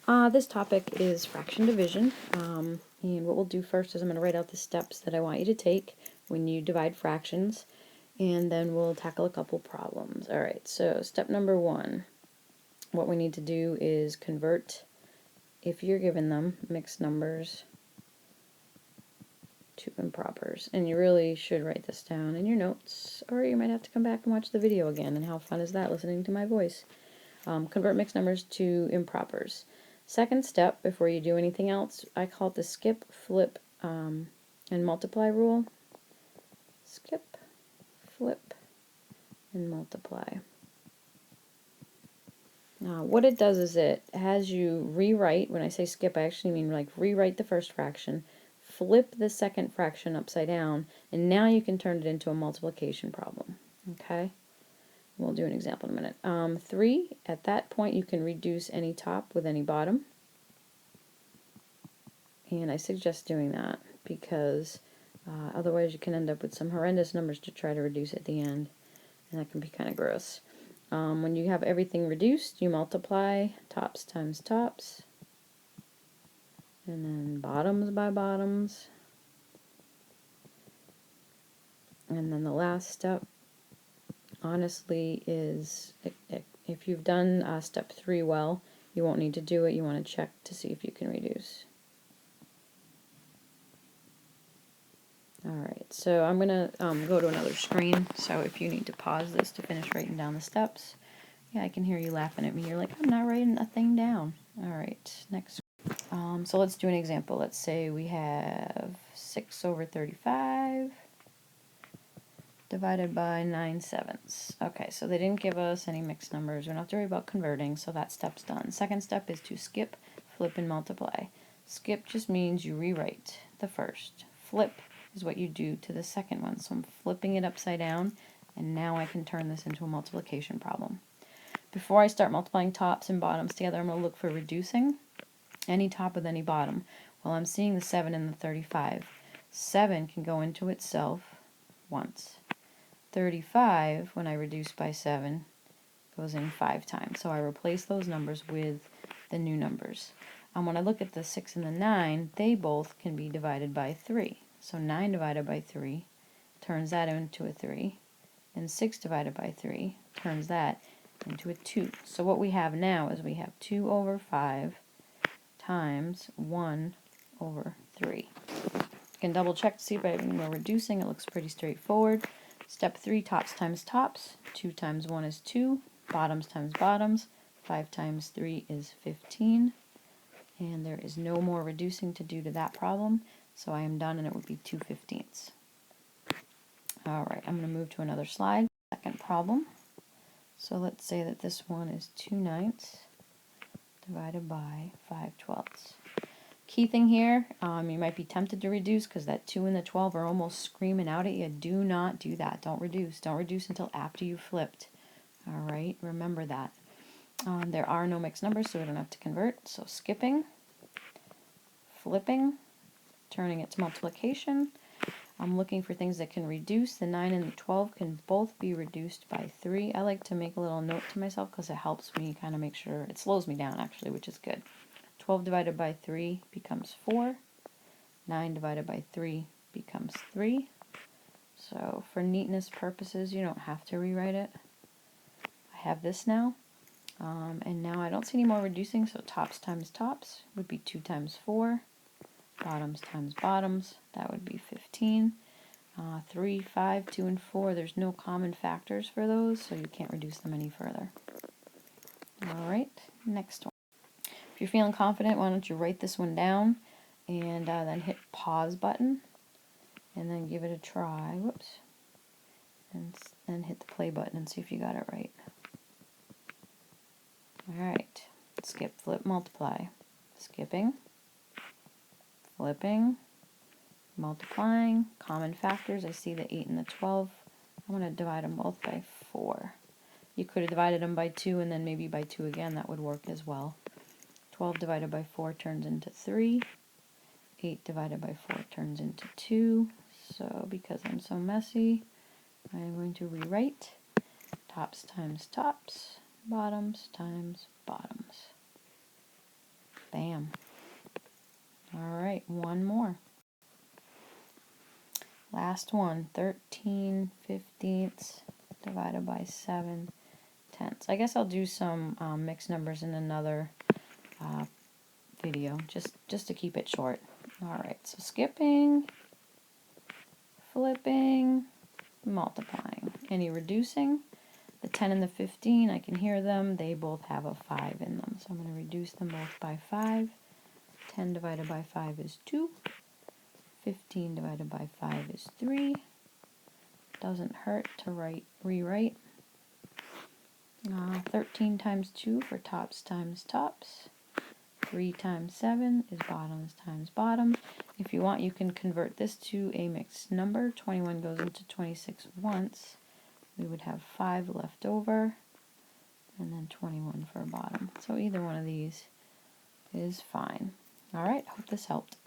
This topic is fraction division, and what we'll do first is I'm going to write out the steps that I want you to take when you divide fractions, and then we'll tackle a couple problems. Alright, so step number 1, what we need to do is convert, if you're given them, mixed numbers to impropers. And you really should write this down in your notes, or you might have to come back and watch the video again, and how fun is that, listening to my voice. Convert mixed numbers to impropers. Second step, before you do anything else, I call it the skip, flip, and multiply rule. Skip, flip, and multiply. Now, what it does is it has you rewrite. When I say skip, I actually mean like rewrite the first fraction, flip the second fraction upside down, and now you can turn it into a multiplication problem. Okay? We'll do an example in a minute. 3, at that point you can reduce any top with any bottom. And I suggest doing that because otherwise you can end up with some horrendous numbers to try to reduce at the end, and that can be kind of gross. When you have everything reduced, you multiply tops times tops, and then bottoms by bottoms. And then the last step, honestly, is if you've done step 3 well, you won't need to do it. You want to check to see if you can reduce. Alright, so I'm going to go to another screen, so if you need to pause this to finish writing down the steps. Yeah, I can hear you laughing at me. You're like, I'm not writing a thing down. Alright, next. So let's do an example. Let's say we have 6 over 35 divided by 9/7. Okay, so they didn't give us any mixed numbers. We don't have to worry about converting, so that step's done. Second step is to skip, flip, and multiply. Skip just means you rewrite the first. Flip is what you do to the second one. So I'm flipping it upside down, and now I can turn this into a multiplication problem. Before I start multiplying tops and bottoms together, I'm going to look for reducing any top with any bottom. Well, I'm seeing the 7 and the 35. 7 can go into itself once. 35, when I reduce by 7, goes in 5 times. So I replace those numbers with the new numbers. When I look at the 6 and the 9, they both can be divided by 3. So 9 divided by 3 turns that into a 3, and 6 divided by 3 turns that into a 2. So what we have now is we have 2 over 5 times 1 over 3. You can double check to see if we're reducing. It looks pretty straightforward. Step 3, tops times tops. 2 times 1 is 2. Bottoms times bottoms. 5 times 3 is 15. And there is no more reducing to do to that problem. So I am done, and it would be 2/15. Alright, I'm going to move to another slide. Second problem. So let's say that this one is 2/9 divided by 5/12. Key thing here, you might be tempted to reduce because that 2 and the 12 are almost screaming out at you. Do not do that. Don't reduce. Don't reduce until after you flipped. Alright, remember that. There are no mixed numbers, so we don't have to convert. So skipping, flipping, turning it to multiplication. I'm looking for things that can reduce. The 9 and the 12 can both be reduced by 3. I like to make a little note to myself because it helps me kind of make sure, it slows me down actually, which is good. 12 divided by 3 becomes 4. 9 divided by 3 becomes 3. So for neatness purposes, you don't have to rewrite it. I have this now. And now I don't see any more reducing, so tops times tops would be 2 times 4. Bottoms times bottoms, that would be 15. 3, 5, 2, and 4, there's no common factors for those, so you can't reduce them any further. Alright, next one. If you're feeling confident, why don't you write this one down and then hit pause button and then give it a try. Whoops. And then hit the play button and see if you got it right. Alright, skip, flip, multiply. Skipping, flipping, multiplying, common factors. I see the 8 and the 12. I'm going to divide them both by 4. You could have divided them by 2 and then maybe by 2 again. That would work as well. 12 divided by 4 turns into 3. 8 divided by 4 turns into 2. So because I'm so messy, I'm going to rewrite tops times tops, bottoms times bottoms. Bam. Alright, one more. Last one, 13/15 divided by 7/10. I guess I'll do some mixed numbers in another video, just to keep it short. Alright, so skipping, flipping, multiplying. Any reducing? The 10 and the 15, I can hear them. They both have a 5 in them. So I'm going to reduce them both by 5. 10 divided by 5 is 2. 15 divided by 5 is 3. Doesn't hurt to rewrite. 13 times 2 for tops times tops. 3 times 7 is bottoms times bottom. If you want, you can convert this to a mixed number. 21 goes into 26 once. We would have 5 left over, and then 21 for a bottom. So either one of these is fine. Alright, hope this helped.